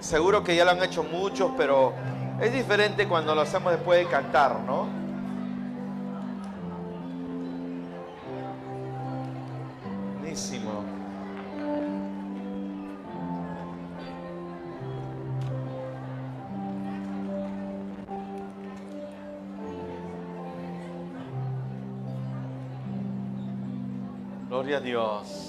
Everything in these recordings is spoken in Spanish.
Seguro que ya lo han hecho muchos, pero es diferente cuando lo hacemos después de cantar, ¿no? Buenísimo. Gloria a Dios.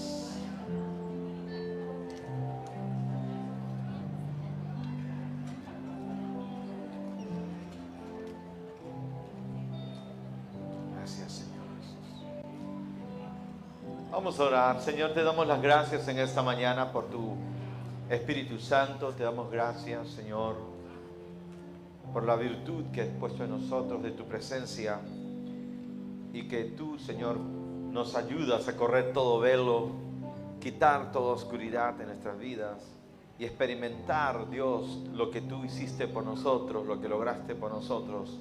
Gracias, Señor Jesús. Vamos a orar. Señor, te damos las gracias en esta mañana por tu Espíritu Santo. Te damos gracias, Señor, por la virtud que has puesto en nosotros de tu presencia y que tú, Señor, nos ayudas a correr todo velo, quitar toda oscuridad en nuestras vidas y experimentar, Dios, lo que tú hiciste por nosotros, lo que lograste por nosotros.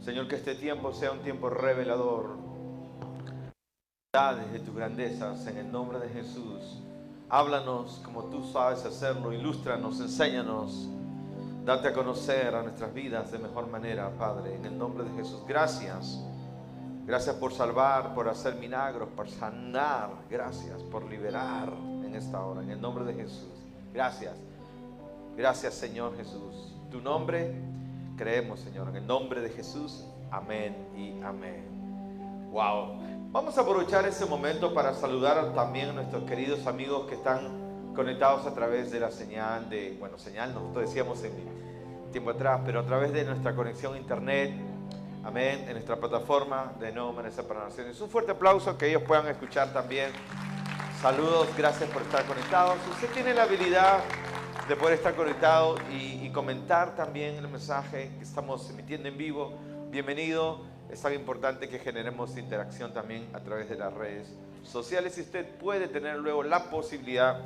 Señor, que este tiempo sea un tiempo revelador de tus grandezas en el nombre de Jesús. Háblanos como tú sabes hacerlo, ilústranos, enséñanos, date a conocer a nuestras vidas de mejor manera, Padre, en el nombre de Jesús. Gracias. Gracias por salvar, por hacer milagros, por sanar. Gracias por liberar en esta hora, en el nombre de Jesús. Gracias. Gracias, Señor Jesús. Tu nombre creemos, Señor, en el nombre de Jesús. Amén y amén. Wow. Vamos a aprovechar este momento para saludar también a nuestros queridos amigos que están conectados a través de la señal de, bueno, señal, nosotros decíamos en tiempo atrás, pero a través de nuestra conexión a internet. Amén, en nuestra plataforma de Nuevo Amanecer para Naciones. Un fuerte aplauso, que ellos puedan escuchar también. Saludos, gracias por estar conectados. Si usted tiene la habilidad de poder estar conectado y comentar también el mensaje que estamos emitiendo en vivo, bienvenido. Es algo importante que generemos interacción también a través de las redes sociales. Y usted puede tener luego la posibilidad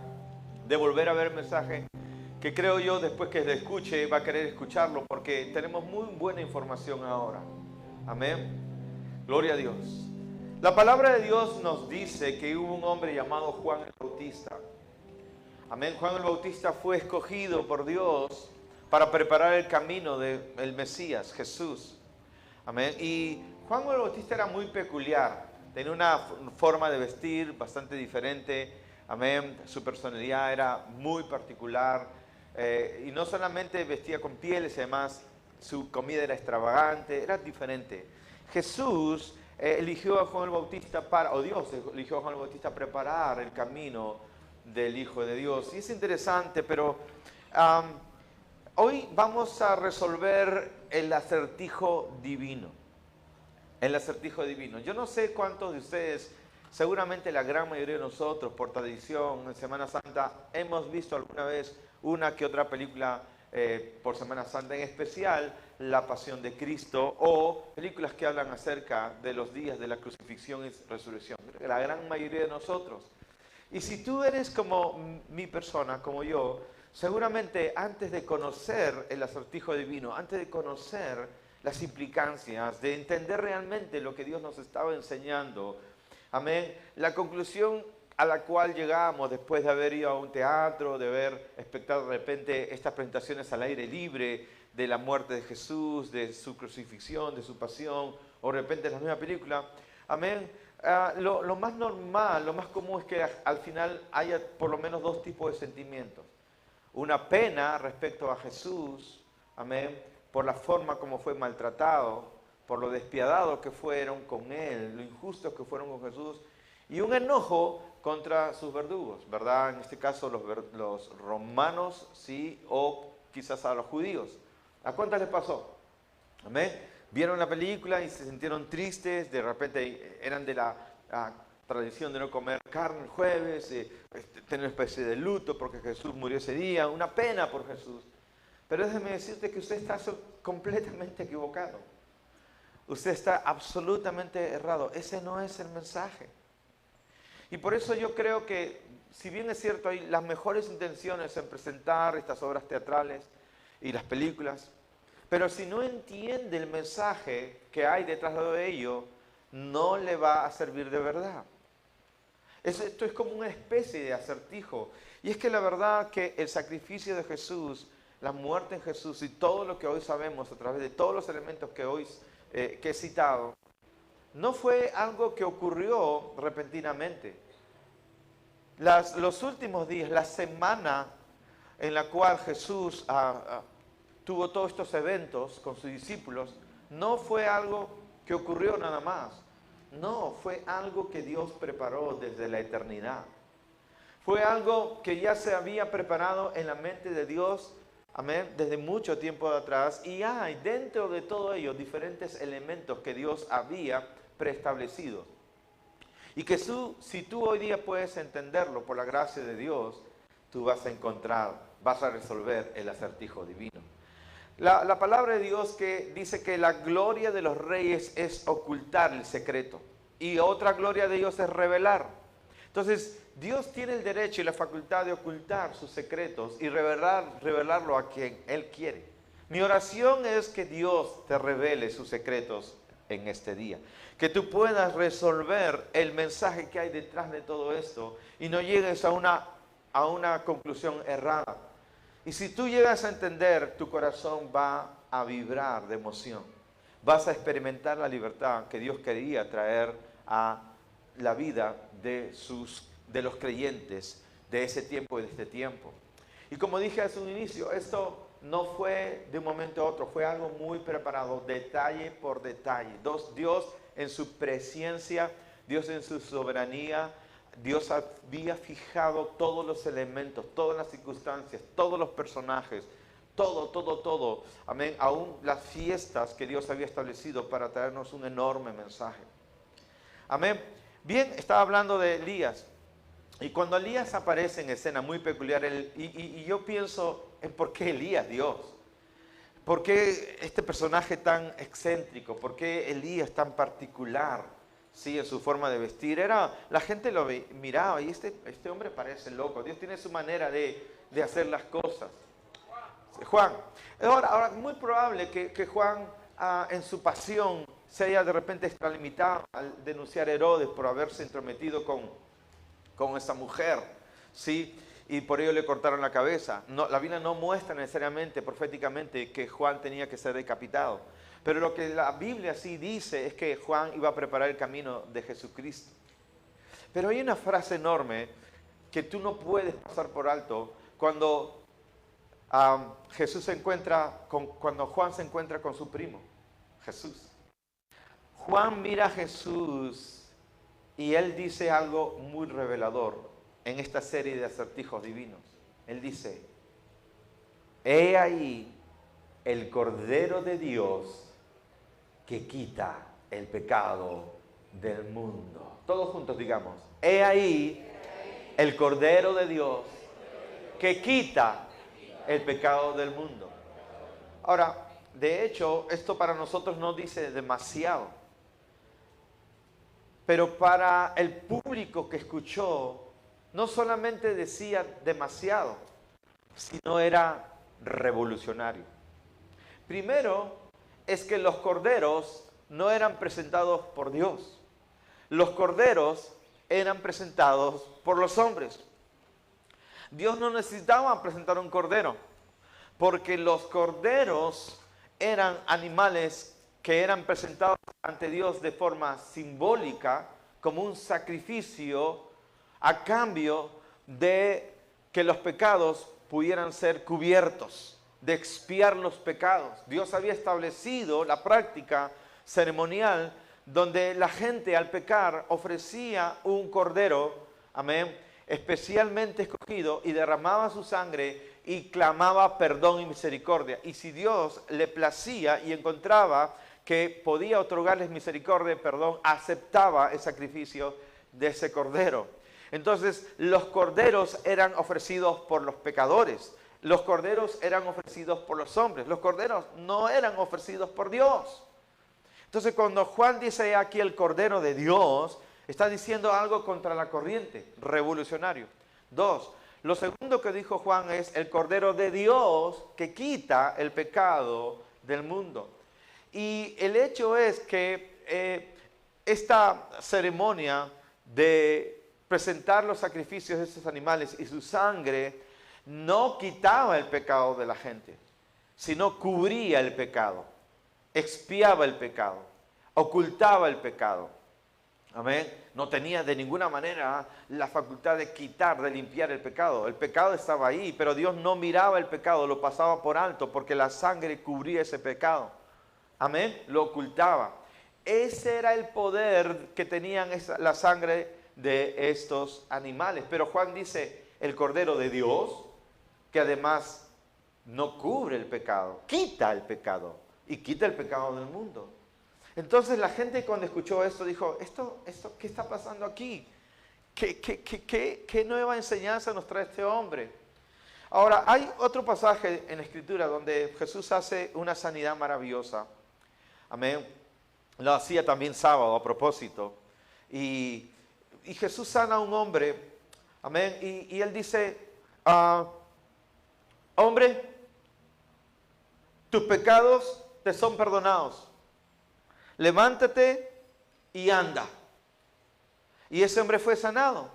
de volver a ver el mensaje, que creo yo después que lo escuche va a querer escucharlo, porque tenemos muy buena información ahora. Amén. Gloria a Dios. La palabra de Dios nos dice que hubo un hombre llamado Juan el Bautista. Amén. Juan el Bautista fue escogido por Dios para preparar el camino del Mesías, Jesús. Amén. Y Juan el Bautista era muy peculiar. Tenía una forma de vestir bastante diferente. Amén. Su personalidad era muy particular. Y no solamente vestía con pieles, además su comida era extravagante, era diferente. Jesús eligió a Juan el Bautista o Dios eligió a Juan el Bautista para preparar el camino del Hijo de Dios. Y es interesante, pero hoy vamos a resolver el acertijo divino. El acertijo divino. Yo no sé cuántos de ustedes, seguramente la gran mayoría de nosotros, por tradición, en Semana Santa, hemos visto alguna vez una que otra película por Semana Santa, en especial La Pasión de Cristo, o películas que hablan acerca de los días de la crucifixión y resurrección. La gran mayoría de nosotros. Y si tú eres como mi persona, como yo, seguramente antes de conocer el acertijo divino, antes de conocer las implicancias, de entender realmente lo que Dios nos estaba enseñando, amén, la conclusión a la cual llegamos después de haber ido a un teatro, de haber espectado de repente estas presentaciones al aire libre de la muerte de Jesús, de su crucifixión, de su pasión, o de repente la misma película, amén. Lo más normal, lo más común es que al final haya por lo menos dos tipos de sentimientos. Una pena respecto a Jesús, amén, por la forma como fue maltratado, por lo despiadado que fueron con él, lo injustos que fueron con Jesús, y un enojo contra sus verdugos, ¿verdad? En este caso los romanos, sí, o quizás a los judíos. ¿A cuántas les pasó? Amén. Vieron la película y se sintieron tristes, de repente eran de la tradición de no comer carne el jueves, tener una especie de luto porque Jesús murió ese día, una pena por Jesús. Pero déjeme decirte que usted está completamente equivocado. Usted está absolutamente errado. Ese no es el mensaje. Y por eso yo creo que, si bien es cierto, hay las mejores intenciones en presentar estas obras teatrales y las películas, pero si no entiende el mensaje que hay detrás de ello, no le va a servir de verdad. Esto es como una especie de acertijo. Y es que la verdad que el sacrificio de Jesús, la muerte en Jesús y todo lo que hoy sabemos a través de todos los elementos que hoy que he citado, no fue algo que ocurrió repentinamente. Los últimos días, la semana en la cual Jesús tuvo todos estos eventos con sus discípulos, no fue algo que ocurrió nada más. No, fue algo que Dios preparó desde la eternidad. Fue algo que ya se había preparado en la mente de Dios, amén, desde mucho tiempo atrás. Y hay dentro de todo ello diferentes elementos que Dios había preestablecido. Y que si tú hoy día puedes entenderlo por la gracia de Dios, tú vas a resolver el acertijo divino. La palabra de Dios que dice que la gloria de los reyes es ocultar el secreto. Y otra gloria de Dios es revelar. Entonces, Dios tiene el derecho y la facultad de ocultar sus secretos y revelarlo a quien Él quiere. Mi oración es que Dios te revele sus secretos en este día. Que tú puedas resolver el mensaje que hay detrás de todo esto y no llegues a una conclusión errada. Y si tú llegas a entender, tu corazón va a vibrar de emoción. Vas a experimentar la libertad que Dios quería traer a la vida de los creyentes de ese tiempo y de este tiempo. Y como dije hace un inicio, esto no fue de un momento a otro, fue algo muy preparado, detalle por detalle. Dios en su presencia, Dios en su soberanía, Dios había fijado todos los elementos, todas las circunstancias, todos los personajes, todo, amén, aún las fiestas que Dios había establecido para traernos un enorme mensaje. Amén. Bien, estaba hablando de Elías. Y cuando Elías aparece en escena muy peculiar, y yo pienso en por qué Elías, Dios. ¿Por qué este personaje tan excéntrico? ¿Por qué Elías tan particular? Sí, en su forma de vestir. La gente lo miraba y este hombre parece loco. Dios tiene su manera de hacer las cosas. Juan. Ahora muy probable que Juan en su pasión se haya de repente extralimitado al denunciar a Herodes por haberse entrometido con esa mujer, ¿sí? Y por ello le cortaron la cabeza. No, la Biblia no muestra necesariamente, proféticamente, que Juan tenía que ser decapitado. Pero lo que la Biblia sí dice es que Juan iba a preparar el camino de Jesucristo. Pero hay una frase enorme que tú no puedes pasar por alto cuando cuando Juan se encuentra con su primo, Jesús. Juan mira a Jesús y él dice algo muy revelador en esta serie de acertijos divinos. Él dice: he ahí el Cordero de Dios que quita el pecado del mundo. Todos juntos digamos: he ahí el Cordero de Dios que quita el pecado del mundo. Ahora, de hecho, esto para nosotros no dice demasiado. Pero para el público que escuchó, no solamente decía demasiado, sino era revolucionario. Primero, es que los corderos no eran presentados por Dios. Los corderos eran presentados por los hombres. Dios no necesitaba presentar un cordero, porque los corderos eran animales que eran presentados ante Dios de forma simbólica, como un sacrificio a cambio de que los pecados pudieran ser cubiertos, de expiar los pecados. Dios había establecido la práctica ceremonial donde la gente al pecar ofrecía un cordero, amén, especialmente escogido, y derramaba su sangre y clamaba perdón y misericordia. Y si Dios le placía y encontraba que podía otorgarles misericordia y perdón, aceptaba el sacrificio de ese cordero. Entonces, los corderos eran ofrecidos por los pecadores. Los corderos eran ofrecidos por los hombres. Los corderos no eran ofrecidos por Dios. Entonces, cuando Juan dice aquí el Cordero de Dios, está diciendo algo contra la corriente, revolucionario. 2, lo segundo que dijo Juan es el Cordero de Dios que quita el pecado del mundo. Y el hecho es que esta ceremonia de presentar los sacrificios de estos animales y su sangre no quitaba el pecado de la gente, sino cubría el pecado, expiaba el pecado, ocultaba el pecado. Amén. No tenía de ninguna manera la facultad de quitar, de limpiar el pecado. El pecado estaba ahí, pero Dios no miraba el pecado, lo pasaba por alto porque la sangre cubría ese pecado. Amén. Lo ocultaba. Ese era el poder que tenían la sangre de estos animales. Pero Juan dice, el Cordero de Dios, que además no cubre el pecado, quita el pecado y quita el pecado del mundo. Entonces la gente cuando escuchó esto dijo, ¿Esto qué está pasando aquí? ¿Qué nueva enseñanza nos trae este hombre? Ahora, hay otro pasaje en la Escritura donde Jesús hace una sanidad maravillosa. Amén. Lo hacía también sábado a propósito. Y Jesús sana a un hombre. Amén. Y él dice, hombre, tus pecados te son perdonados. Levántate y anda. Y ese hombre fue sanado.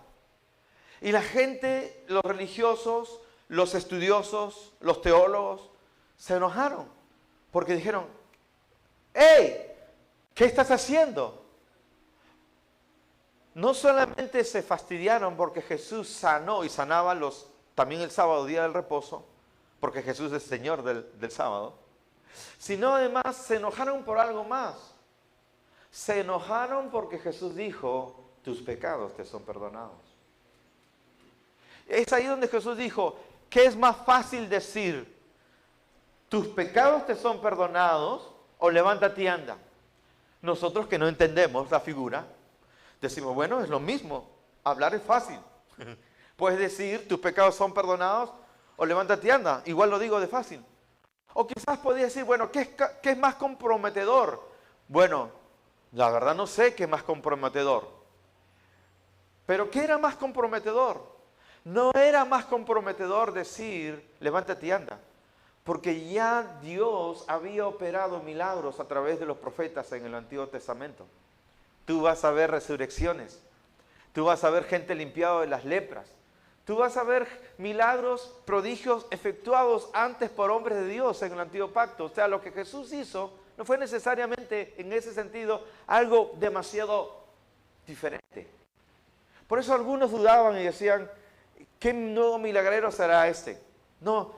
Y la gente, los religiosos, los estudiosos, los teólogos, se enojaron. Porque dijeron, ¡hey! ¿Qué estás haciendo? No solamente se fastidiaron porque Jesús sanó y sanaba también el sábado, día del reposo, porque Jesús es Señor del sábado, sino además se enojaron por algo más. Se enojaron porque Jesús dijo, tus pecados te son perdonados. Es ahí donde Jesús dijo, ¿qué es más fácil decir? ¿Tus pecados te son perdonados o levántate y anda? Nosotros que no entendemos la figura, decimos, bueno, es lo mismo, hablar es fácil. Puedes decir, tus pecados son perdonados o levántate y anda, igual lo digo de fácil. O quizás podría decir, bueno, ¿qué es más comprometedor? Bueno, la verdad no sé qué es más comprometedor. Pero ¿qué era más comprometedor? No era más comprometedor decir, levántate y anda. Porque ya Dios había operado milagros a través de los profetas en el Antiguo Testamento. Tú vas a ver resurrecciones. Tú vas a ver gente limpiada de las lepras. Tú vas a ver milagros, prodigios efectuados antes por hombres de Dios en el Antiguo Pacto. O sea, lo que Jesús hizo no fue necesariamente en ese sentido algo demasiado diferente. Por eso algunos dudaban y decían, ¿qué nuevo milagrero será este? No,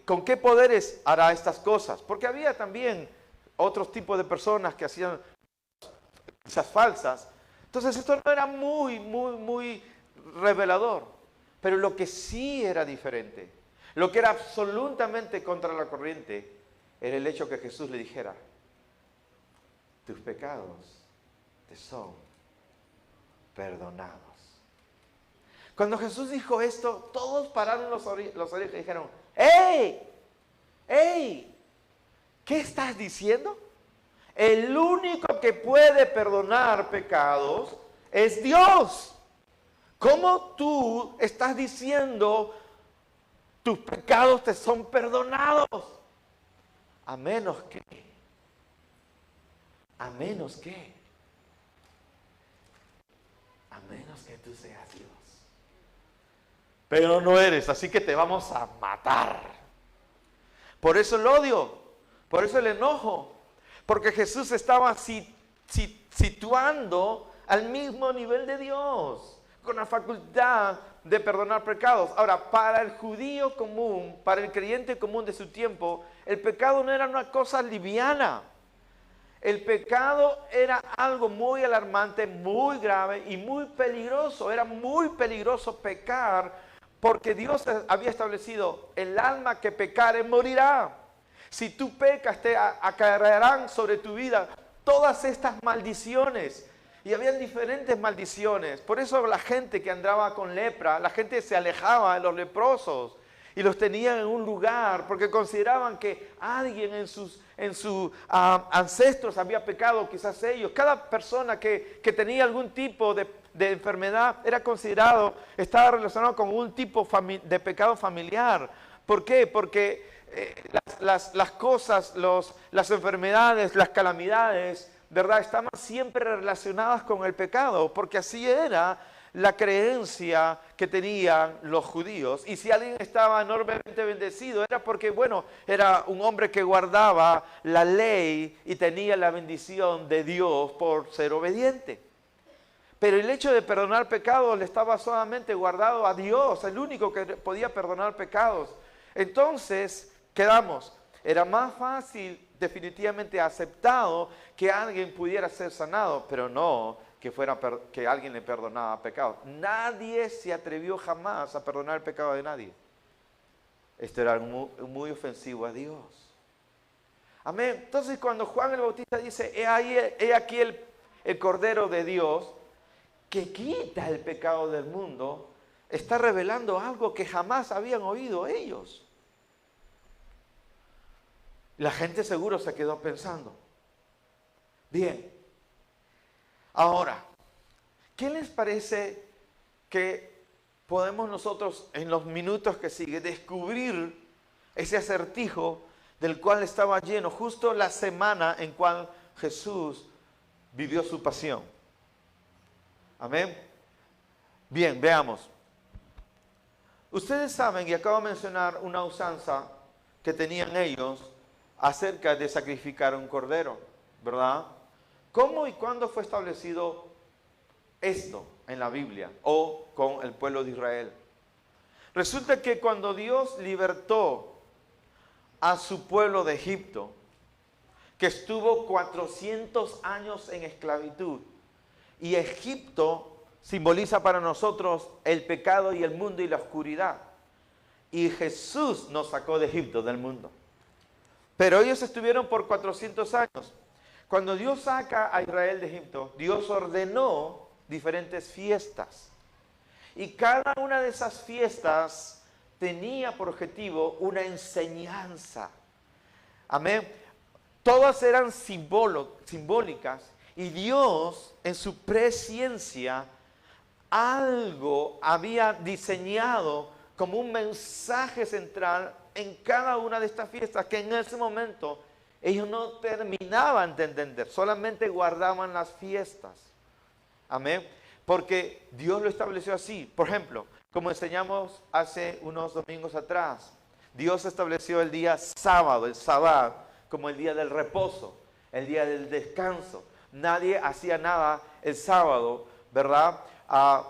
¿con qué poderes hará estas cosas? Porque había también otros tipos de personas que hacían cosas falsas. Entonces esto no era muy revelador. Pero lo que sí era diferente, lo que era absolutamente contra la corriente, era el hecho que Jesús le dijera, tus pecados te son perdonados. Cuando Jesús dijo esto, todos pararon los orejas y dijeron, ¡Ey! ¿Qué estás diciendo? El único que puede perdonar pecados es Dios. ¿Cómo tú estás diciendo tus pecados te son perdonados? A menos que tú seas Dios. Pero no eres, así que te vamos a matar. Por eso el odio, por eso el enojo, porque Jesús estaba situando al mismo nivel de Dios, con la facultad de perdonar pecados. Ahora, para el judío común, para el creyente común de su tiempo, el pecado no era una cosa liviana. El pecado era algo muy alarmante, muy grave y muy peligroso. Era muy peligroso pecar porque Dios había establecido, el alma que pecare morirá. Si tú pecas, te acarrearán sobre tu vida todas estas maldiciones. Y habían diferentes maldiciones. Por eso la gente que andaba con lepra, la gente se alejaba de los leprosos y los tenían en un lugar porque consideraban que alguien en sus ancestros había pecado, quizás ellos. Cada persona que tenía algún tipo de enfermedad era considerado, estaba relacionado con un tipo de pecado familiar. ¿Por qué? Porque las cosas, las enfermedades, las calamidades, ¿verdad? Estaban siempre relacionadas con el pecado, porque así era la creencia que tenían los judíos. Y si alguien estaba enormemente bendecido, era porque, bueno, era un hombre que guardaba la ley y tenía la bendición de Dios por ser obediente. Pero el hecho de perdonar pecados le estaba solamente guardado a Dios, el único que podía perdonar pecados. Entonces, quedamos, era más fácil, definitivamente aceptado, que alguien pudiera ser sanado, pero no que alguien le perdonaba pecados. Nadie se atrevió jamás a perdonar el pecado de nadie. Esto era muy ofensivo a Dios. Amén. Entonces, cuando Juan el Bautista dice, he aquí el Cordero de Dios, que quita el pecado del mundo, está revelando algo que jamás habían oído ellos. La gente seguro se quedó pensando. Bien, ahora, ¿qué les parece que podemos nosotros en los minutos que siguen descubrir ese acertijo del cual estaba lleno justo la semana en cual Jesús vivió su pasión? Amén. Bien, veamos. Ustedes saben, y acabo de mencionar una usanza que tenían ellos acerca de sacrificar un cordero, ¿verdad? ¿Cómo y cuándo fue establecido esto en la Biblia o con el pueblo de Israel? Resulta que cuando Dios libertó a su pueblo de Egipto, que estuvo 400 años en esclavitud, y Egipto simboliza para nosotros el pecado y el mundo y la oscuridad. Y Jesús nos sacó de Egipto, del mundo. Pero ellos estuvieron por 400 años. Cuando Dios saca a Israel de Egipto, Dios ordenó diferentes fiestas. Y cada una de esas fiestas tenía por objetivo una enseñanza. Amén. Todas eran simbólicas. Y Dios, en su presciencia, algo había diseñado como un mensaje central en cada una de estas fiestas que en ese momento ellos no terminaban de entender, solamente guardaban las fiestas. Amén. Porque Dios lo estableció así. Por ejemplo, como enseñamos hace unos domingos atrás, Dios estableció el día sábado, el sabbat, como el día del reposo, el día del descanso. Nadie hacía nada el sábado, ¿verdad?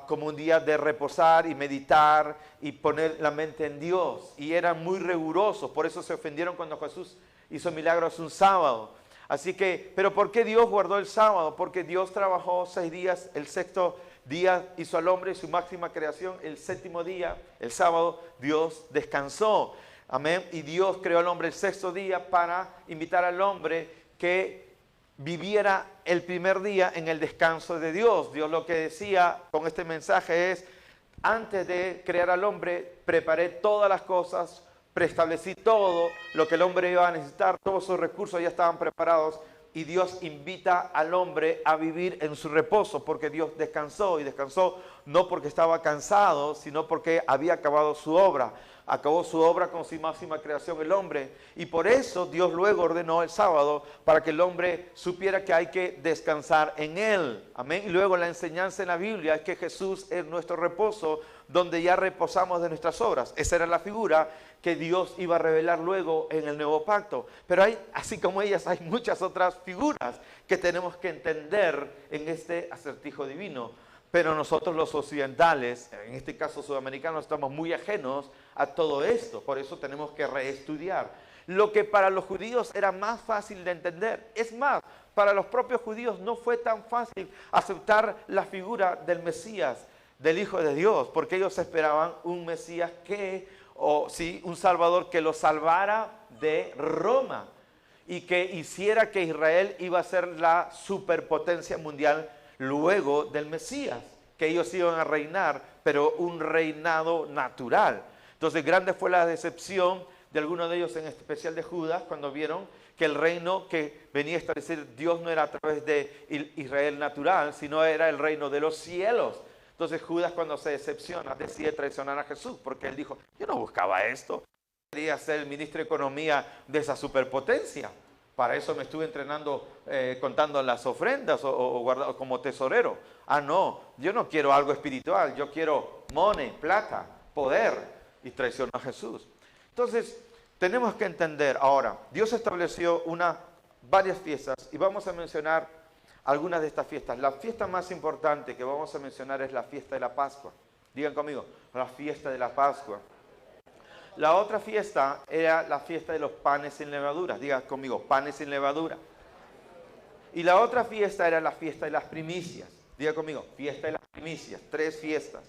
Como un día de reposar y meditar y poner la mente en Dios. Y eran muy rigurosos, por eso se ofendieron cuando Jesús hizo milagros un sábado. Así que, ¿pero por qué Dios guardó el sábado? Porque Dios trabajó 6 días, el sexto día hizo al hombre su máxima creación, el séptimo día, el sábado, Dios descansó. Amén. Y Dios creó al hombre el sexto día para invitar al hombre que viviera el primer día en el descanso de Dios. Dios lo que decía con este mensaje es, antes de crear al hombre, preparé todas las cosas, preestablecí todo lo que el hombre iba a necesitar, todos sus recursos ya estaban preparados, y Dios invita al hombre a vivir en su reposo, porque Dios descansó, y descansó no porque estaba cansado, sino porque había acabado su obra. Acabó su obra con su máxima creación, el hombre. Y por eso Dios luego ordenó el sábado para que el hombre supiera que hay que descansar en él. Amén. Y luego la enseñanza en la Biblia es que Jesús es nuestro reposo, donde ya reposamos de nuestras obras. Esa era la figura que Dios iba a revelar luego en el nuevo pacto. Pero hay, así como ellas, hay muchas otras figuras que tenemos que entender en este acertijo divino. Pero nosotros los occidentales, en este caso sudamericanos, estamos muy ajenos a todo esto. Por eso tenemos que reestudiar. Lo que para los judíos era más fácil de entender. Es más, para los propios judíos no fue tan fácil aceptar la figura del Mesías, del Hijo de Dios, porque ellos esperaban un Mesías un Salvador que los salvara de Roma y que hiciera que Israel iba a ser la superpotencia mundial luego del Mesías, que ellos iban a reinar, pero un reinado natural. Entonces grande fue la decepción de algunos de ellos, en especial de Judas, cuando vieron que el reino que venía a establecer Dios no era a través de Israel natural, sino era el reino de los cielos. Entonces Judas, cuando se decepciona, decide traicionar a Jesús, porque él dijo, yo no buscaba esto, quería ser el ministro de Economía de esa superpotencia. Para eso me estuve entrenando contando las ofrendas o guardando como tesorero. Ah, no, yo no quiero algo espiritual, yo quiero money, plata, poder, y traicionó a Jesús. Entonces, tenemos que entender ahora, Dios estableció varias fiestas y vamos a mencionar algunas de estas fiestas. La fiesta más importante que vamos a mencionar es la fiesta de la Pascua. Digan conmigo, la fiesta de la Pascua. La otra fiesta era la fiesta de los panes sin levadura. Digan conmigo, panes sin levadura. Y la otra fiesta era la fiesta de las primicias. Diga conmigo, fiesta de las primicias. 3 fiestas.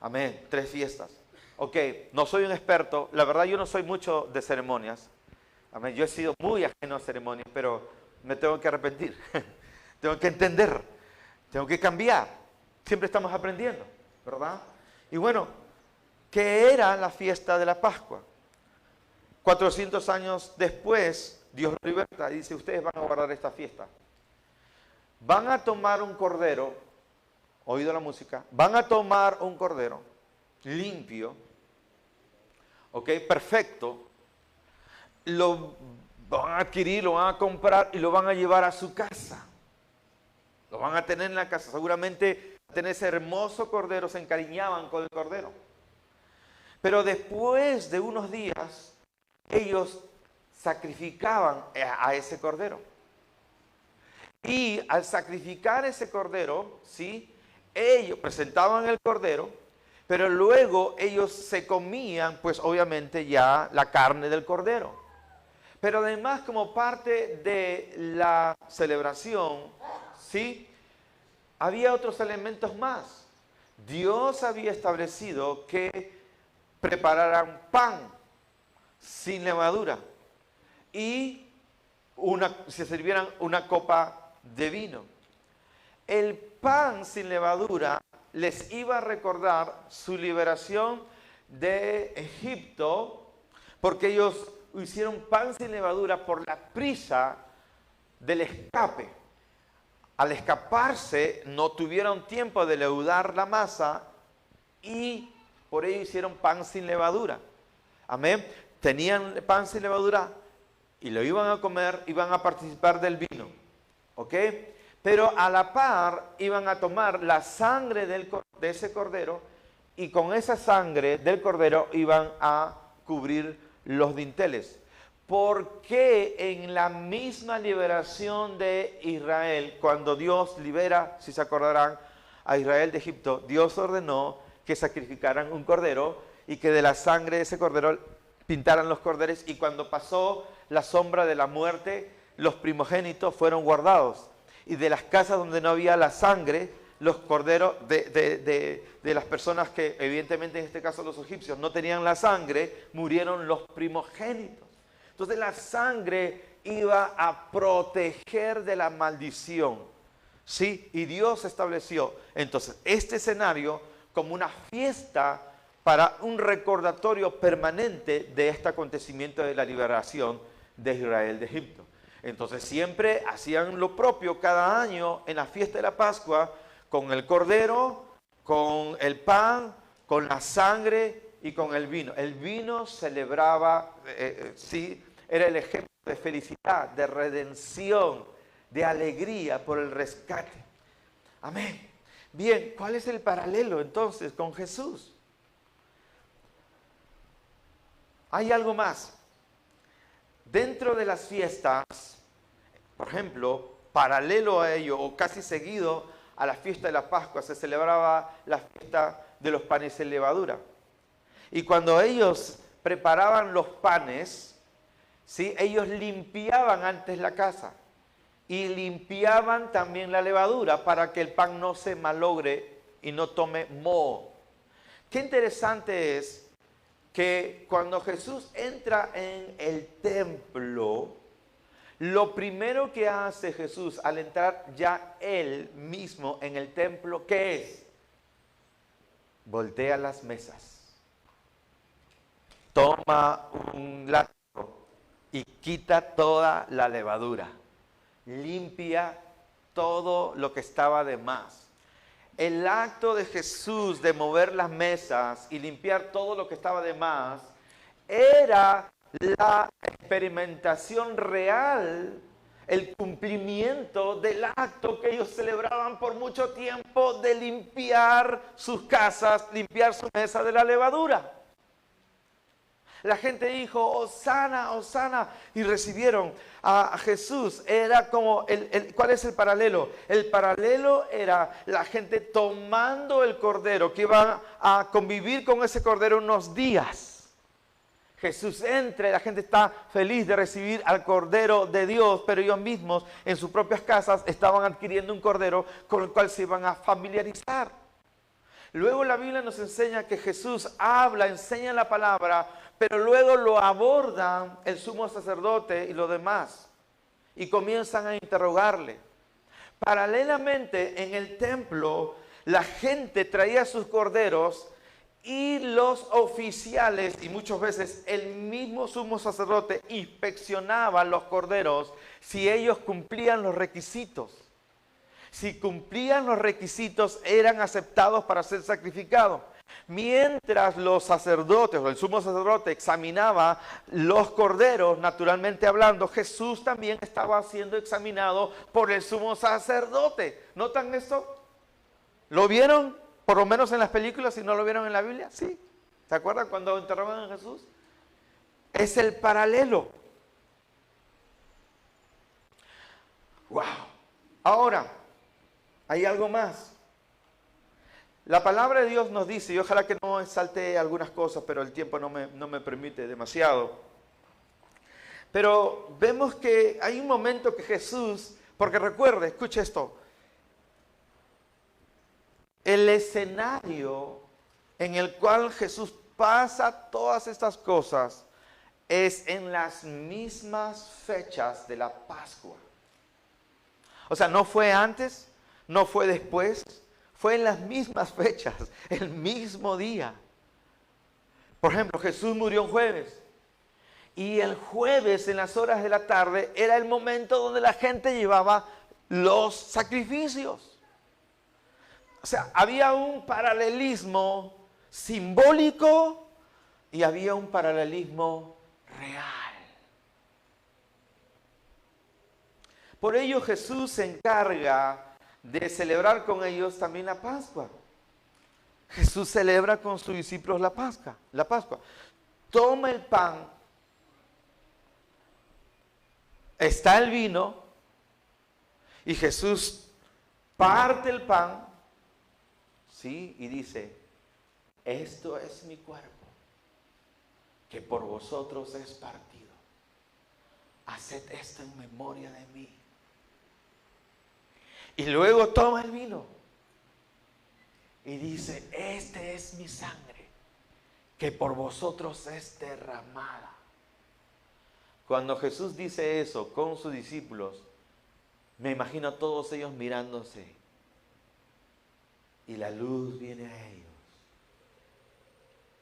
Amén, 3 fiestas. Ok, no soy un experto. La verdad yo no soy mucho de ceremonias. Amén, yo he sido muy ajeno a ceremonias, pero me tengo que arrepentir. Tengo que entender. Tengo que cambiar. Siempre estamos aprendiendo, ¿verdad? Y bueno, ¿qué era la fiesta de la Pascua? 400 años después, Dios lo liberta y dice, ustedes van a guardar esta fiesta. Van a tomar un cordero, oído la música, van a tomar un cordero limpio, ok, perfecto, lo van a adquirir, lo van a comprar y lo van a llevar a su casa. Lo van a tener en la casa. Seguramente tener ese hermoso cordero, se encariñaban con el cordero. Pero después de unos días, ellos sacrificaban a ese cordero. Y al sacrificar ese cordero, ¿sí? Ellos presentaban el cordero, pero luego ellos se comían, pues obviamente ya la carne del cordero. Pero además, como parte de la celebración, ¿sí? Había otros elementos más. Dios había establecido que prepararan pan sin levadura y se sirvieran una copa de vino. El pan sin levadura les iba a recordar su liberación de Egipto, porque ellos hicieron pan sin levadura por la prisa del escape. Al escaparse no tuvieron tiempo de leudar la masa y por ello hicieron pan sin levadura. Amén. Tenían pan sin levadura y lo iban a comer, iban a participar del vino. ¿Ok? Pero a la par iban a tomar la sangre de ese cordero y con esa sangre del cordero iban a cubrir los dinteles. ¿Por qué en la misma liberación de Israel, cuando Dios libera, si se acordarán, a Israel de Egipto, Dios ordenó que sacrificaran un cordero y que de la sangre de ese cordero pintaran los corderos, y cuando pasó la sombra de la muerte, los primogénitos fueron guardados? Y de las casas donde no había la sangre, los corderos de las personas que, evidentemente en este caso los egipcios, no tenían la sangre, murieron los primogénitos. Entonces la sangre iba a proteger de la maldición, ¿sí? Y Dios estableció entonces este escenario como una fiesta para un recordatorio permanente de este acontecimiento de la liberación de Israel de Egipto. Entonces siempre hacían lo propio cada año en la fiesta de la Pascua, con el cordero, con el pan, con la sangre y con el vino. El vino celebraba, sí, era el ejemplo de felicidad, de redención, de alegría por el rescate. Amén. Bien, ¿cuál es el paralelo entonces con Jesús? Hay algo más. Dentro de las fiestas, por ejemplo, paralelo a ello o casi seguido a la fiesta de la Pascua, se celebraba la fiesta de los panes sin levadura. Y cuando ellos preparaban los panes, ¿sí? Ellos limpiaban antes la casa y limpiaban también la levadura para que el pan no se malogre y no tome moho. Qué interesante es que cuando Jesús entra en el templo, lo primero que hace Jesús al entrar ya él mismo en el templo, ¿qué es? Voltea las mesas, toma un látigo y quita toda la levadura, limpia todo lo que estaba de más. El acto de Jesús de mover las mesas y limpiar todo lo que estaba de más era la experimentación real, el cumplimiento del acto que ellos celebraban por mucho tiempo de limpiar sus casas, limpiar su mesa de la levadura. La gente dijo, Hosana, Hosana, y recibieron a Jesús. Era como, ¿cuál es el paralelo? El paralelo era la gente tomando el cordero, que iban a convivir con ese cordero unos días. Jesús entra y la gente está feliz de recibir al Cordero de Dios, pero ellos mismos en sus propias casas estaban adquiriendo un cordero con el cual se iban a familiarizar. Luego la Biblia nos enseña que Jesús habla, enseña la palabra, pero luego lo abordan el sumo sacerdote y los demás y comienzan a interrogarle. Paralelamente en el templo la gente traía sus corderos y los oficiales y muchas veces el mismo sumo sacerdote inspeccionaba los corderos si ellos cumplían los requisitos. Si cumplían los requisitos eran aceptados para ser sacrificados. Mientras los sacerdotes o el sumo sacerdote examinaba los corderos, naturalmente hablando, Jesús también estaba siendo examinado por el sumo sacerdote. ¿Notan esto? ¿Lo vieron? Por lo menos en las películas, si no lo vieron en la Biblia, sí. ¿Se acuerdan cuando interrogan a Jesús? Es el paralelo. ¡Wow! Ahora, hay algo más. La palabra de Dios nos dice, y ojalá que no salte algunas cosas, pero el tiempo no me permite demasiado. Pero vemos que hay un momento que Jesús, porque recuerde, escuche esto, el escenario en el cual Jesús pasa todas estas cosas es en las mismas fechas de la Pascua. O sea, no fue antes, no fue después, fue en las mismas fechas, el mismo día. Por ejemplo, Jesús murió un jueves. Y el jueves en las horas de la tarde era el momento donde la gente llevaba los sacrificios. O sea, había un paralelismo simbólico y había un paralelismo real. Por ello Jesús se encarga de celebrar con ellos también la Pascua. Jesús celebra con sus discípulos la Pascua. Toma el pan, está el vino, y Jesús parte el pan, ¿sí? Y dice, esto es mi cuerpo, que por vosotros es partido. Haced esto en memoria de mí. Y luego toma el vino y dice, este es mi sangre, que por vosotros es derramada. Cuando Jesús dice eso con sus discípulos, me imagino a todos ellos mirándose y la luz viene a ellos.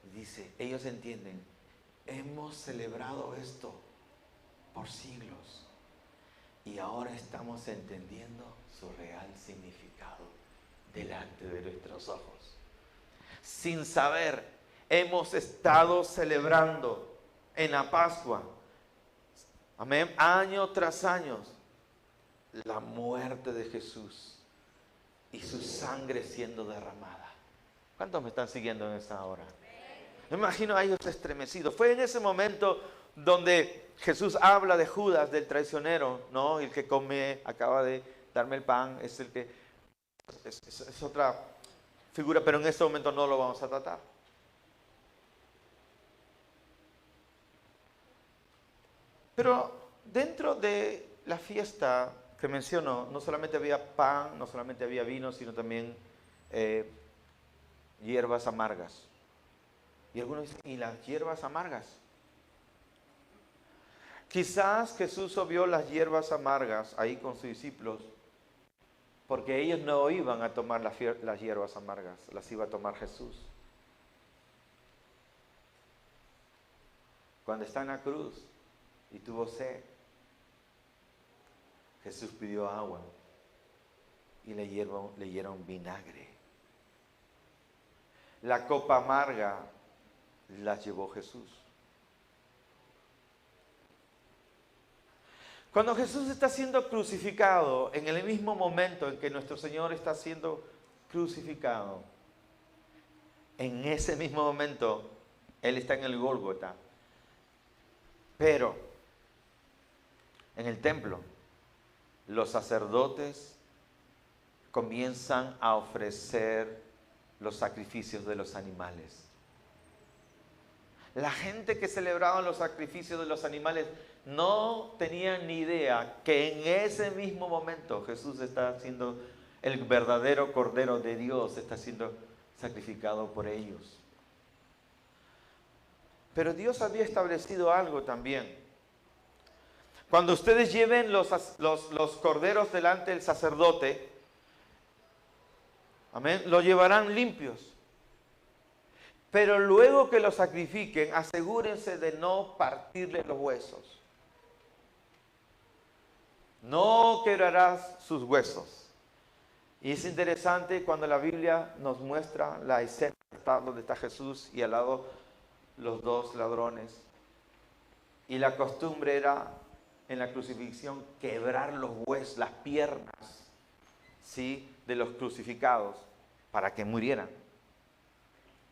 Y dice, ellos entienden, hemos celebrado esto por siglos y ahora estamos entendiendo su real significado delante de nuestros ojos. Sin saber, hemos estado celebrando en la Pascua, amén, año tras año, la muerte de Jesús y su sangre siendo derramada. ¿Cuántos me están siguiendo en esta hora? Me imagino a ellos estremecidos. Fue en ese momento donde Jesús habla de Judas, del traicionero, ¿no? El que come, acaba de darme el pan, es el que es otra figura, pero en este momento no lo vamos a tratar. Pero dentro de la fiesta que menciono, no solamente había pan, no solamente había vino, sino también hierbas amargas. Y algunos dicen, ¿y las hierbas amargas? Quizás Jesús obvió las hierbas amargas ahí con sus discípulos, porque ellos no iban a tomar las hierbas amargas, las iba a tomar Jesús. Cuando está en la cruz y tuvo sed, Jesús pidió agua y le dieron vinagre. La copa amarga la llevó Jesús. Cuando Jesús está siendo crucificado, en el mismo momento en que nuestro Señor está siendo crucificado, en ese mismo momento, Él está en el Gólgota. Pero, en el templo, los sacerdotes comienzan a ofrecer los sacrificios de los animales. La gente que celebraba los sacrificios de los animales no tenían ni idea que en ese mismo momento Jesús está siendo el verdadero Cordero de Dios, está siendo sacrificado por ellos. Pero Dios había establecido algo también. Cuando ustedes lleven los corderos delante del sacerdote, amén, lo llevarán limpios. Pero luego que lo sacrifiquen, asegúrense de no partirle los huesos. No quebrarás sus huesos. Y es interesante cuando la Biblia nos muestra la escena donde está Jesús y al lado los dos ladrones. Y la costumbre era en la crucifixión quebrar los huesos, las piernas, ¿sí?, de los crucificados para que murieran.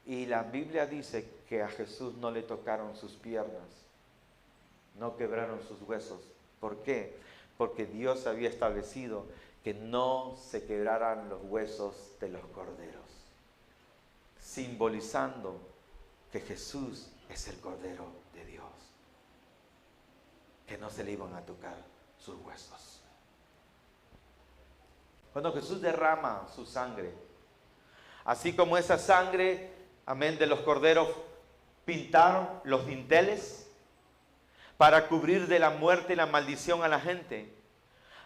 Y la Biblia dice que a Jesús no le tocaron sus piernas, no quebraron sus huesos. ¿Por qué? Porque Dios había establecido que no se quebraran los huesos de los corderos, simbolizando que Jesús es el Cordero de Dios, que no se le iban a tocar sus huesos. Cuando Jesús derrama su sangre, así como esa sangre, amén, de los corderos pintaron los dinteles para cubrir de la muerte y la maldición a la gente,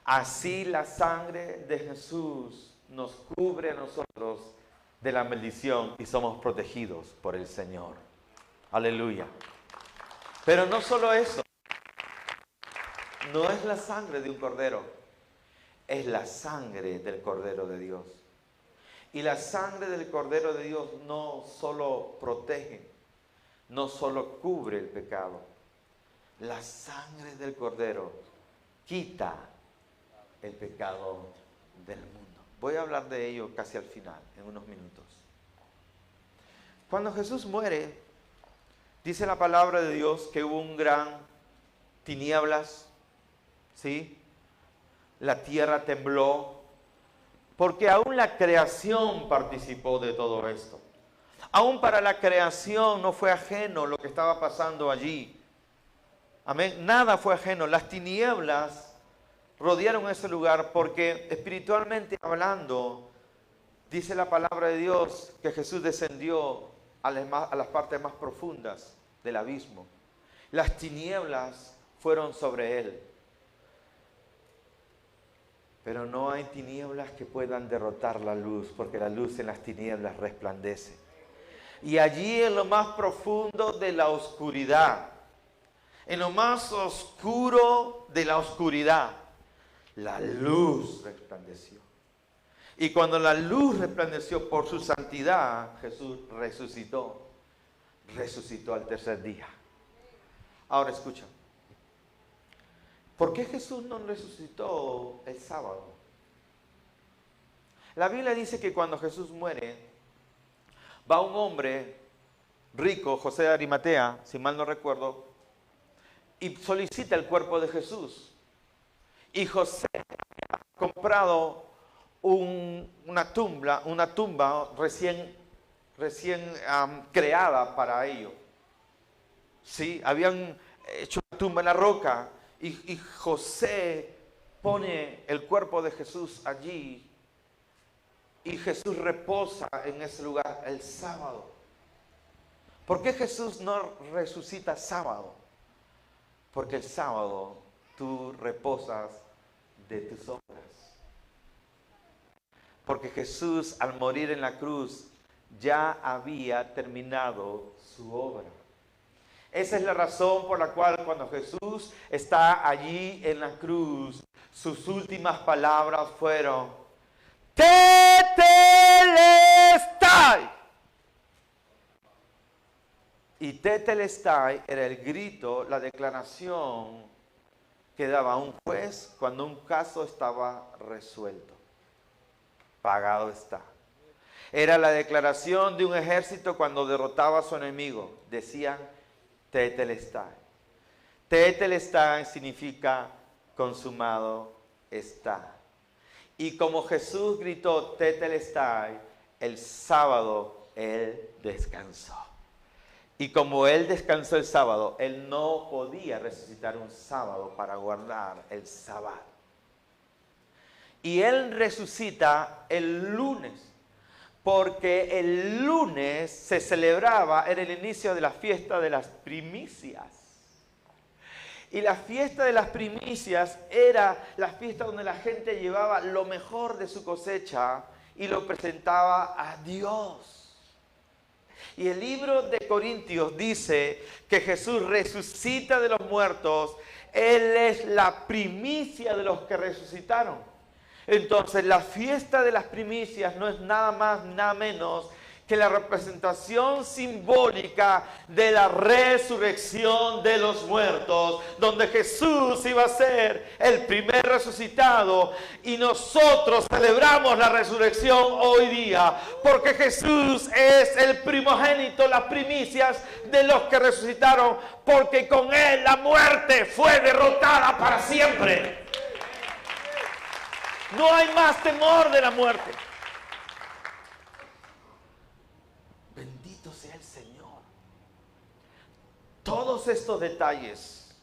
así la sangre de Jesús nos cubre a nosotros de la maldición y somos protegidos por el Señor. Aleluya. Pero no solo eso, no es la sangre de un cordero, es la sangre del Cordero de Dios. Y la sangre del Cordero de Dios no solo protege, no solo cubre el pecado. La sangre del Cordero quita el pecado del mundo. Voy a hablar de ello casi al final, en unos minutos. Cuando Jesús muere, dice la palabra de Dios que hubo un gran tinieblas, ¿sí? La tierra tembló, porque aún la creación participó de todo esto. Aún para la creación no fue ajeno lo que estaba pasando allí. Amén. Nada fue ajeno. Las tinieblas rodearon ese lugar porque espiritualmente hablando, dice la palabra de Dios que Jesús descendió a las partes más profundas del abismo. Las tinieblas fueron sobre él. Pero no hay tinieblas que puedan derrotar la luz, porque la luz en las tinieblas resplandece. Y allí en lo más profundo de la oscuridad, en lo más oscuro de la oscuridad, la luz resplandeció. Y cuando la luz resplandeció por su santidad, Jesús resucitó al tercer día. Ahora escucha. ¿Por qué Jesús no resucitó el sábado? La Biblia dice que cuando Jesús muere, va un hombre rico, José de Arimatea, si mal no recuerdo, y solicita el cuerpo de Jesús. Y José ha comprado una tumba recién creada para ello. ¿Sí? Habían hecho una tumba en la roca. Y José pone el cuerpo de Jesús allí y Jesús reposa en ese lugar el sábado. ¿Por qué Jesús no resucita sábado? Porque el sábado tú reposas de tus obras. Porque Jesús al morir en la cruz ya había terminado su obra. Esa es la razón por la cual cuando Jesús está allí en la cruz, sus últimas palabras fueron: Tetelestai. Y Tetelestai era el grito, la declaración que daba un juez cuando un caso estaba resuelto. Pagado está. Era la declaración de un ejército cuando derrotaba a su enemigo. Decían, tetelestai. Tetelestai significa consumado está. Y como Jesús gritó tetelestai, el sábado Él descansó. Y como Él descansó el sábado, Él no podía resucitar un sábado para guardar el sábado. Y Él resucita el lunes, porque el lunes se celebraba, era el inicio de la fiesta de las primicias. Y la fiesta de las primicias era la fiesta donde la gente llevaba lo mejor de su cosecha y lo presentaba a Dios. Y el libro de Corintios dice que Jesús resucita de los muertos. Él es la primicia de los que resucitaron. Entonces la fiesta de las primicias no es nada más, nada menos que la representación simbólica de la resurrección de los muertos, donde Jesús iba a ser el primer resucitado y nosotros celebramos la resurrección hoy día, porque Jesús es el primogénito, las primicias de los que resucitaron, porque con Él la muerte fue derrotada para siempre. No hay más temor de la muerte. Bendito sea el Señor. Todos estos detalles,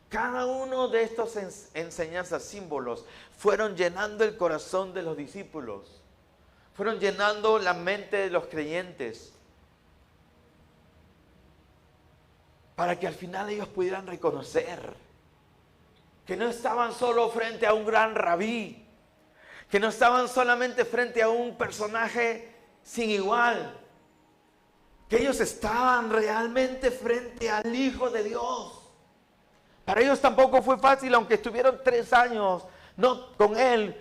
cada uno de estos enseñanzas, símbolos, fueron llenando el corazón de los discípulos. Fueron llenando la mente de los creyentes. Para que al final ellos pudieran reconocer que no estaban solo frente a un gran rabí, que no estaban solamente frente a un personaje sin igual, que ellos estaban realmente frente al Hijo de Dios. Para ellos tampoco fue fácil, aunque estuvieron 3 años con Él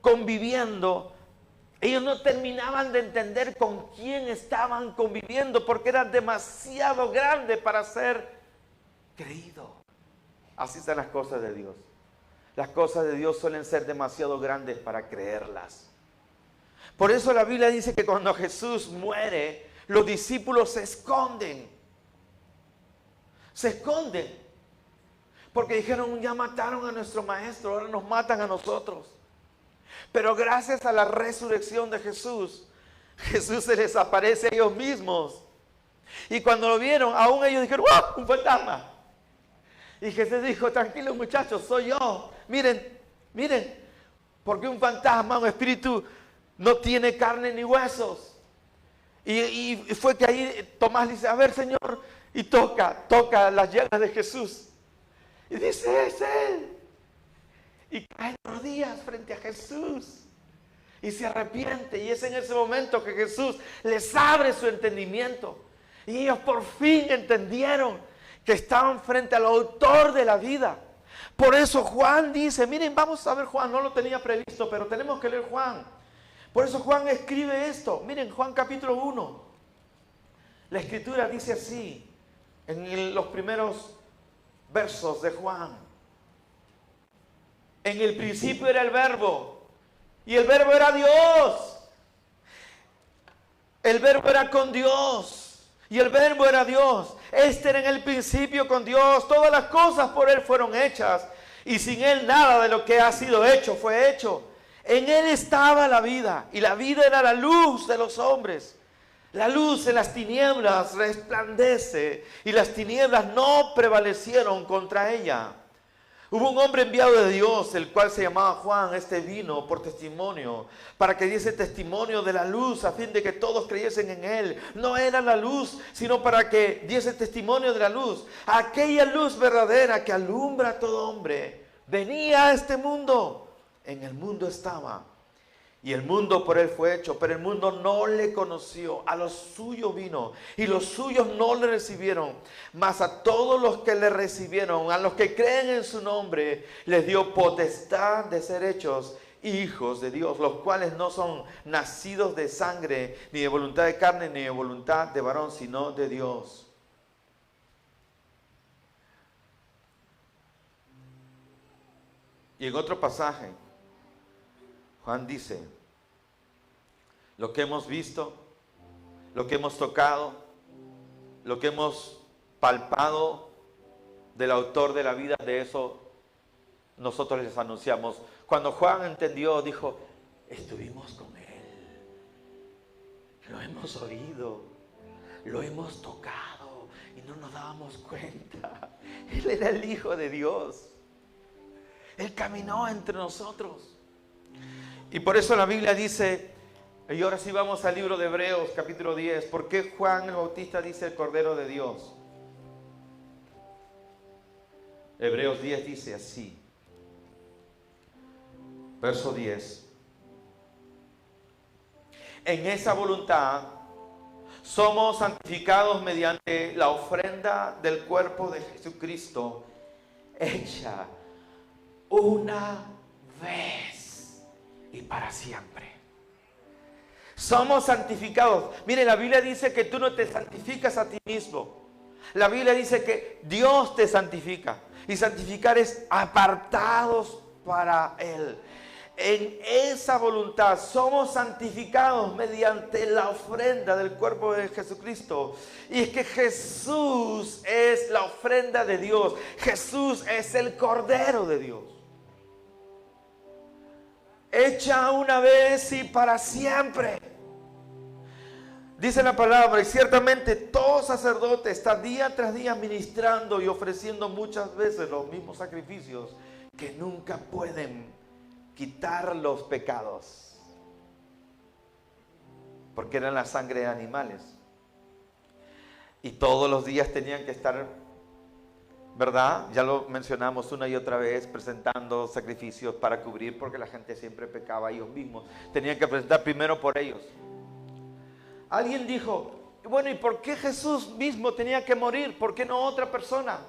conviviendo. Ellos no terminaban de entender con quién estaban conviviendo, porque era demasiado grande para ser creído. Así son las cosas de Dios. Las cosas de Dios suelen ser demasiado grandes para creerlas. Por eso la Biblia dice que cuando Jesús muere, los discípulos se esconden. Se esconden. Porque dijeron, ya mataron a nuestro maestro, ahora nos matan a nosotros. Pero gracias a la resurrección de Jesús, Jesús se les aparece a ellos mismos. Y cuando lo vieron, aún ellos dijeron, ¡wow! Un fantasma. Y Jesús dijo, tranquilos muchachos, soy yo. Miren, porque un fantasma, un espíritu, no tiene carne ni huesos. Y fue que ahí Tomás dice, a ver Señor, y toca las llagas de Jesús. Y dice, es Él. Y cae de rodillas frente a Jesús. Y se arrepiente. Y es en ese momento que Jesús les abre su entendimiento. Y ellos por fin entendieron que estaban frente al autor de la vida. Por eso Juan dice, miren, vamos a ver Juan, no lo tenía previsto, pero tenemos que leer Juan. Por eso Juan escribe esto. Miren, Juan capítulo 1. La escritura dice así, en los primeros versos de Juan. En el principio era el verbo, y el verbo era Dios. El verbo era con Dios. Y el verbo era Dios. Este era en el principio con Dios. Todas las cosas por Él fueron hechas. Y sin Él nada de lo que ha sido hecho fue hecho. En Él estaba la vida. Y la vida era la luz de los hombres. La luz en las tinieblas resplandece. Y las tinieblas no prevalecieron contra ella. Hubo un hombre enviado de Dios, el cual se llamaba Juan. Este vino por testimonio, para que diese testimonio de la luz, a fin de que todos creyesen en Él. No era la luz, sino para que diese testimonio de la luz. Aquella luz verdadera que alumbra a todo hombre, venía a este mundo. En el mundo estaba, y el mundo por Él fue hecho, pero el mundo no le conoció. A los suyos vino, y los suyos no le recibieron. Mas a todos los que le recibieron, a los que creen en su nombre, les dio potestad de ser hechos hijos de Dios, los cuales no son nacidos de sangre, ni de voluntad de carne, ni de voluntad de varón, sino de Dios. Y en otro pasaje, Juan dice, lo que hemos visto, lo que hemos tocado, lo que hemos palpado del autor de la vida, de eso nosotros les anunciamos. Cuando Juan entendió, dijo, estuvimos con él, lo hemos oído, lo hemos tocado y no nos dábamos cuenta. Él era el Hijo de Dios. Él caminó entre nosotros. Y por eso la Biblia dice, y ahora sí vamos al libro de Hebreos capítulo 10, ¿por qué Juan el Bautista dice el Cordero de Dios? Hebreos 10 dice así, verso 10. En esa voluntad somos santificados mediante la ofrenda del cuerpo de Jesucristo, hecha una vez y para siempre. Somos santificados. Mire, la Biblia dice que tú no te santificas a ti mismo. La Biblia dice que Dios te santifica. Y santificar es apartados para Él. En esa voluntad somos santificados mediante la ofrenda del cuerpo de Jesucristo. Y es que Jesús es la ofrenda de Dios. Jesús es el Cordero de Dios. Hecha una vez y para siempre. Dice la palabra, y ciertamente todo sacerdote está día tras día ministrando y ofreciendo muchas veces los mismos sacrificios que nunca pueden quitar los pecados, porque eran la sangre de animales. Y todos los días tenían que estar, ¿verdad? Ya lo mencionamos una y otra vez, presentando sacrificios para cubrir, porque la gente siempre pecaba ellos mismos. Tenían que presentar primero por ellos. Alguien dijo, bueno, ¿y por qué Jesús mismo tenía que morir? ¿Por qué no otra persona?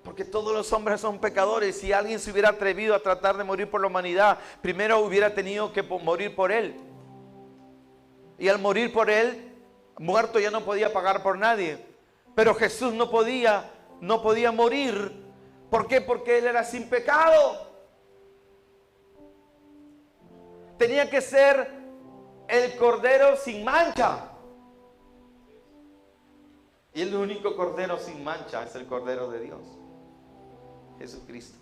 Porque todos los hombres son pecadores. Si alguien se hubiera atrevido a tratar de morir por la humanidad, primero hubiera tenido que morir por él. Y al morir por él, muerto ya no podía pagar por nadie. Pero Jesús no podía morir. ¿Por qué? Porque él era sin pecado. Tenía que ser el Cordero sin mancha. Y el único Cordero sin mancha es el Cordero de Dios, Jesucristo.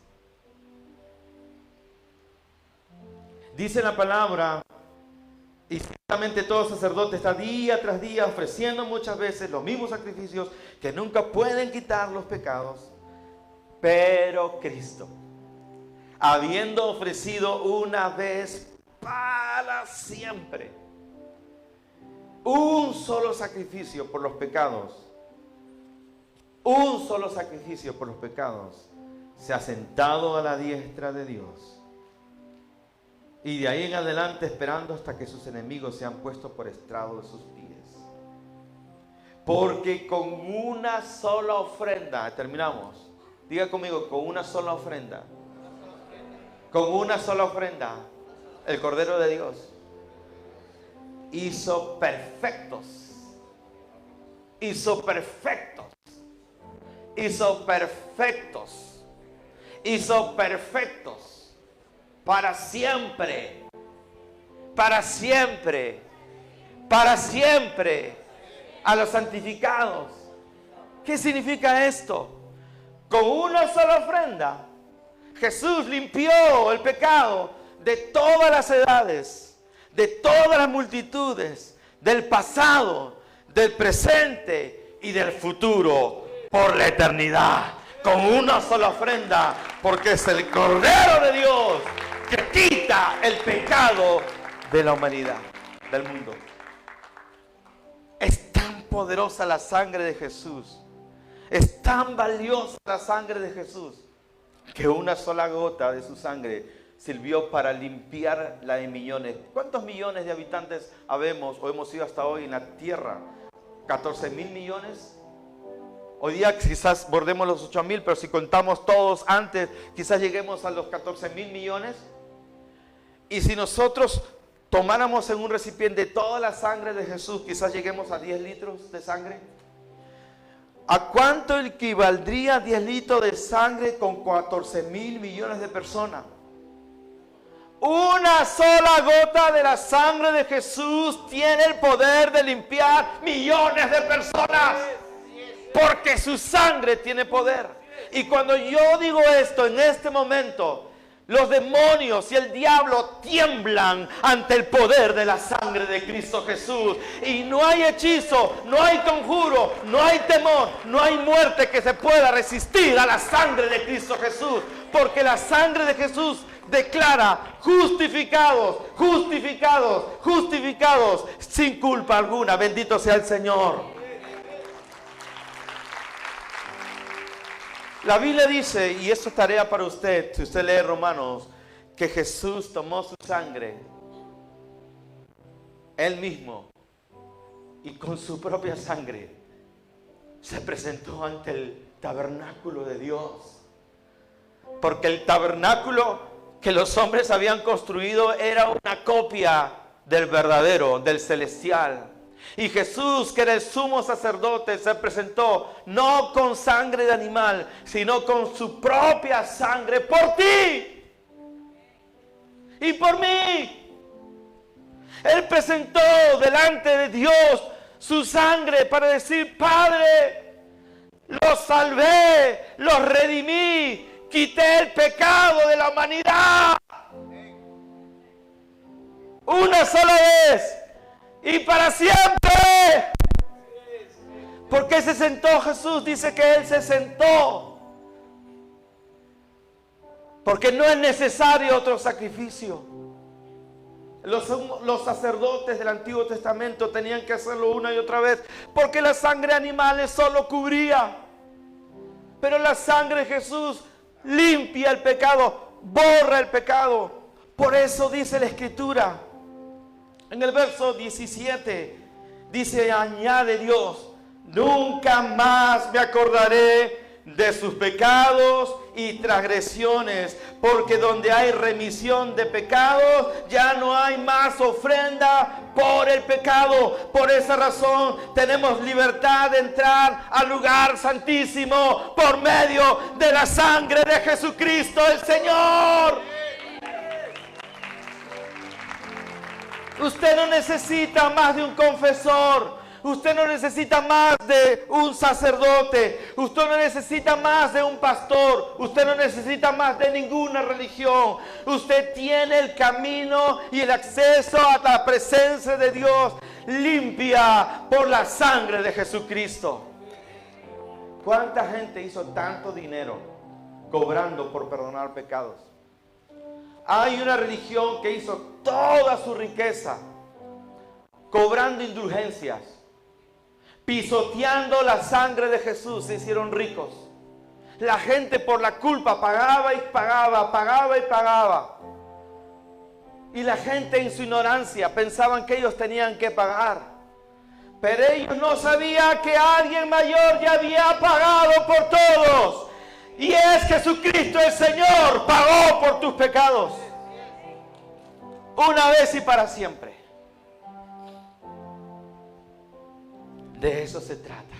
Dice la palabra, y ciertamente todo sacerdote está día tras día ofreciendo muchas veces los mismos sacrificios que nunca pueden quitar los pecados. Pero Cristo, habiendo ofrecido una vez para siempre un solo sacrificio por los pecados, un solo sacrificio por los pecados, se ha sentado a la diestra de Dios, y de ahí en adelante esperando hasta que sus enemigos sean puestos por estrado de sus pies. Porque con una sola ofrenda, terminamos, diga conmigo, con una sola ofrenda, con una sola ofrenda, el Cordero de Dios hizo perfectos para siempre a los santificados. ¿Qué significa esto? Con una sola ofrenda Jesús limpió el pecado de todas las edades, de todas las multitudes, del pasado, del presente y del futuro, por la eternidad, con una sola ofrenda, porque es el Cordero de Dios que quita el pecado de la humanidad, del mundo. Es tan poderosa la sangre de Jesús, es tan valiosa la sangre de Jesús, que una sola gota de su sangre sirvió para limpiar la de millones. ¿Cuántos millones de habitantes habemos o hemos sido hasta hoy en la tierra? 14,000 millones. Hoy día quizás bordemos los 8,000, pero si contamos todos antes, quizás lleguemos a los 14,000 millones. Y si nosotros tomáramos en un recipiente toda la sangre de Jesús, quizás lleguemos a 10 litros de sangre. ¿A cuánto equivaldría 10 litros de sangre con 14.000 millones de personas? Una sola gota de la sangre de Jesús tiene el poder de limpiar millones de personas. Porque su sangre tiene poder. Y cuando yo digo esto en este momento, los demonios y el diablo tiemblan ante el poder de la sangre de Cristo Jesús. Y no hay hechizo, no hay conjuro, no hay temor, no hay muerte que se pueda resistir a la sangre de Cristo Jesús. Porque la sangre de Jesús declara justificados, justificados, justificados sin culpa alguna. Bendito sea el Señor. La Biblia dice, y esto es tarea para usted, si usted lee Romanos, que Jesús tomó su sangre, Él mismo, y con su propia sangre, se presentó ante el tabernáculo de Dios. Porque el tabernáculo que los hombres habían construido era una copia del verdadero, del celestial. Y Jesús, que era el sumo sacerdote, se presentó no con sangre de animal, sino con su propia sangre por ti y por mí. Él presentó delante de Dios su sangre para decir: Padre, los salvé, los redimí, quité el pecado de la humanidad. Una sola vez y para siempre. ¿Por qué se sentó Jesús? Dice que Él se sentó porque no es necesario otro sacrificio. Los sacerdotes del Antiguo Testamento tenían que hacerlo una y otra vez porque la sangre animal solo cubría. Pero la sangre de Jesús limpia el pecado, borra el pecado. Por eso dice la Escritura, en el verso 17, dice, añade Dios: nunca más me acordaré de sus pecados y transgresiones, porque donde hay remisión de pecados, ya no hay más ofrenda por el pecado. Por esa razón tenemos libertad de entrar al lugar santísimo por medio de la sangre de Jesucristo el Señor. Usted no necesita más de un confesor. Usted no necesita más de un sacerdote. Usted no necesita más de un pastor. Usted no necesita más de ninguna religión. Usted tiene el camino y el acceso a la presencia de Dios limpia por la sangre de Jesucristo. ¿Cuánta gente hizo tanto dinero cobrando por perdonar pecados? Hay una religión que hizo toda su riqueza cobrando indulgencias, pisoteando la sangre de Jesús. Se hicieron ricos. La gente por la culpa pagaba y pagaba, pagaba y pagaba. Y la gente en su ignorancia pensaban que ellos tenían que pagar. Pero ellos no sabían que alguien mayor ya había pagado por todos. Y es Jesucristo el Señor, pagó por tus pecados. Una vez y para siempre. De eso se trata.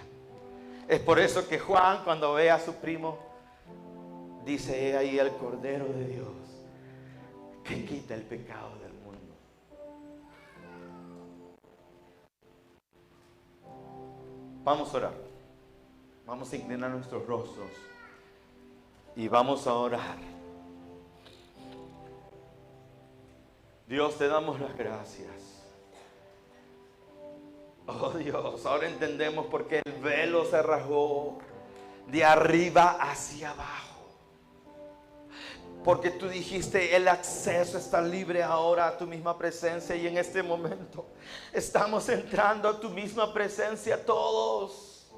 Es por eso que Juan, cuando ve a su primo, dice: he ahí el Cordero de Dios que quita el pecado del mundo. Vamos a orar. Vamos a inclinar nuestros rostros y vamos a orar. Dios, te damos las gracias. Oh Dios, ahora entendemos por qué el velo se rasgó de arriba hacia abajo. Porque tú dijiste: el acceso está libre ahora a tu misma presencia. Y en este momento estamos entrando a tu misma presencia todos.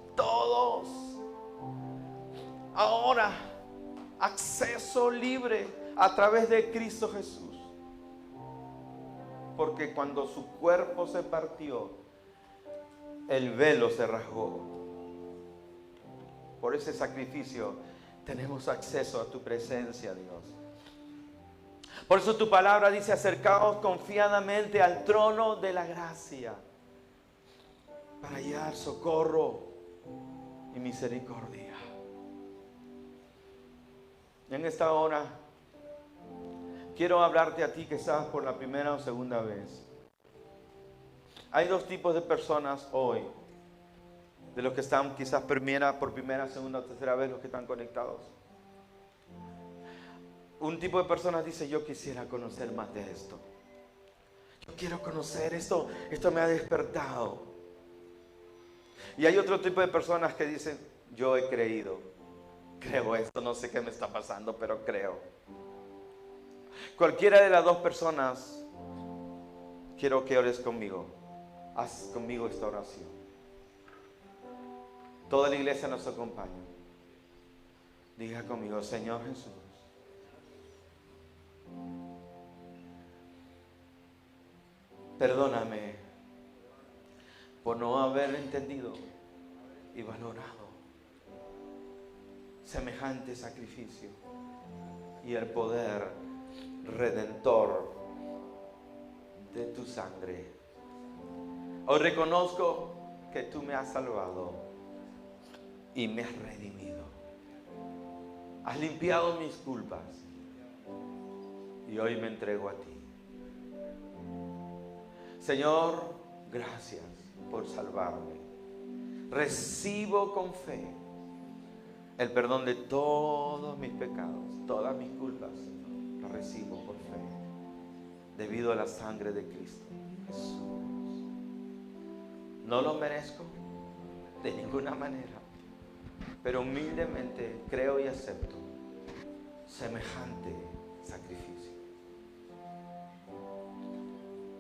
Ahora, acceso libre a través de Cristo Jesús. Porque cuando su cuerpo se partió, el velo se rasgó. Por ese sacrificio tenemos acceso a tu presencia, Dios. Por eso tu palabra dice: acercaos confiadamente al trono de la gracia para hallar socorro y misericordia. En esta hora quiero hablarte a ti que estás por la primera o segunda vez. Hay dos tipos de personas hoy, de los que están quizás por primera, segunda o tercera vez, los que están conectados. Un tipo de personas dice: yo quisiera conocer más de esto. Yo quiero conocer esto, esto me ha despertado. Y hay otro tipo de personas que dicen: yo he creído, creo esto, no sé qué me está pasando, pero creo. Cualquiera de las dos personas, quiero que ores conmigo. Haz conmigo esta oración. Toda la iglesia nos acompaña. Diga conmigo: Señor Jesús, perdóname por no haber entendido y valorado semejante sacrificio y el poder redentor de tu sangre. Hoy reconozco que tú me has salvado y me has redimido. Has limpiado mis culpas y hoy me entrego a ti. Señor, gracias por salvarme. Recibo con fe el perdón de todos mis pecados, todas mis culpas. Lo recibo por fe, debido a la sangre de Cristo Jesús. No lo merezco de ninguna manera, pero humildemente creo y acepto semejante sacrificio.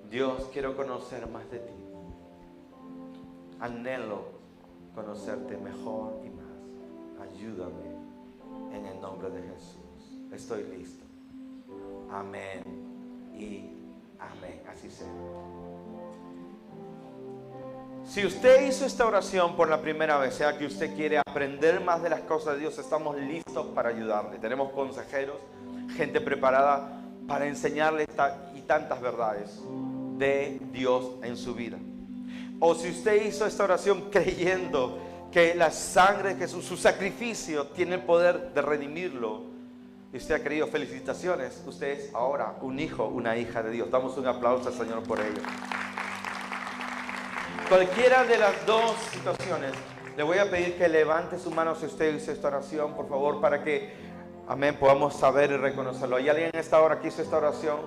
Dios, quiero conocer más de ti. Anhelo conocerte mejor y más. Ayúdame en el nombre de Jesús. Estoy listo. Amén y amén. Así sea. Si usted hizo esta oración por la primera vez, sea que usted quiere aprender más de las cosas de Dios, estamos listos para ayudarle. Tenemos consejeros, gente preparada para enseñarle tantas verdades de Dios en su vida. O si usted hizo esta oración creyendo que la sangre de Jesús, su sacrificio, tiene el poder de redimirlo, y usted ha creído, felicitaciones, usted es ahora un hijo, una hija de Dios. Damos un aplauso al Señor por ello. Cualquiera de las dos situaciones, le voy a pedir que levante su mano si usted hizo esta oración, por favor, para que, amén, podamos saber y reconocerlo. ¿Hay alguien en esta hora que hizo esta oración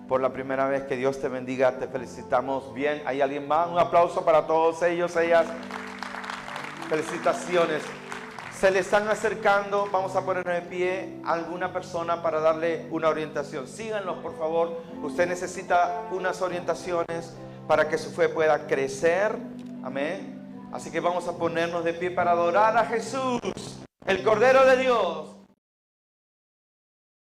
por la primera vez? Que Dios te bendiga, te felicitamos. Bien, ¿hay alguien más? Un aplauso para todos ellos, ellas. Felicitaciones. Se le están acercando, vamos a poner de pie a alguna persona para darle una orientación. Síganlos, por favor. Usted necesita unas orientaciones para que su fe pueda crecer. Amén. Así que vamos a ponernos de pie para adorar a Jesús, el Cordero de Dios,